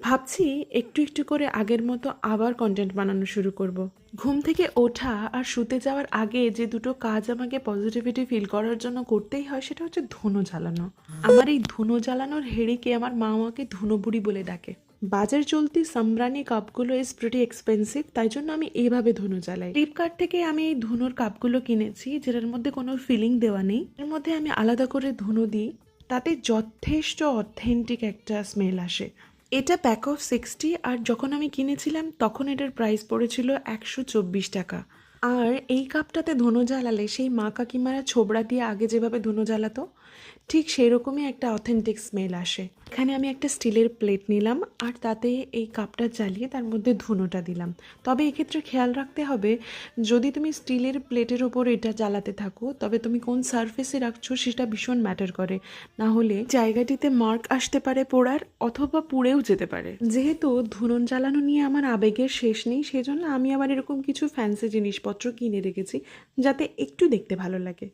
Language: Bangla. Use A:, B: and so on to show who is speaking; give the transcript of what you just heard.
A: ভাবছি একটু একটু করে আগের মতো আবার কন্টেন্ট বানানো শুরু করব। ঘুম থেকে ওঠা আর শুতে যাওয়ার আগে যে দুটো কাজ আমাকে পজিটিভিটি ফিল করার জন্য করতেই হয় সেটা হচ্ছে ধুনো জ্বালানো। আমার এই ধুনো জ্বালানোর হেড়েকে আমার মা আমাকে ধুনো বুড়ি বলে ডাকে। বাজার চলতি সামরানি কাপগুলো ইজ প্রিটি এক্সপেন্সিভ, তাই জন্য আমি এইভাবে ধুনো জ্বালাই। ফ্লিপকার্ট থেকে আমি এই ধুনোর কাপগুলো কিনেছি, যেটার মধ্যে কোনো ফিলিং দেওয়া নেই। এর মধ্যে আমি আলাদা করে ধুনো দিই, তাতে যথেষ্ট অথেন্টিক একটা স্মেল আসে। এটা প্যাক অফ 60, আর যখন আমি কিনেছিলাম তখন এটার প্রাইস পড়েছিল 124 টাকা। আর এই কাপটাতে ধুনো জ্বালালে সেই মা কাকিমারা ছোবড়া দিয়ে আগে যেভাবে ধুনো জ্বালাতো ঠিক সেরকমই একটা অথেন্টিক স্মেল আসে। এখানে আমি একটা স্টিলের প্লেট নিলাম আর তাতে এই কাপটা জ্বালিয়ে তার মধ্যে ধুনোটা দিলাম। তবে এক্ষেত্রে খেয়াল রাখতে হবে, যদি তুমি স্টিলের প্লেটের ওপর এটা জ্বালাতে থাকো তবে তুমি কোন সারফেসে রাখছো সেটা ভীষণ ম্যাটার করে, না হলে জায়গাটিতে মার্ক আসতে পারে পোড়ার, অথবা পুড়েও যেতে পারে। যেহেতু ধুনো জ্বালানো নিয়ে আমার আবেগের শেষ নেই, সেজন্য আমি আবার এরকম কিছু ফ্যান্সি জিনিসপত্র কিনে রেখেছি যাতে একটু দেখতে ভালো লাগে।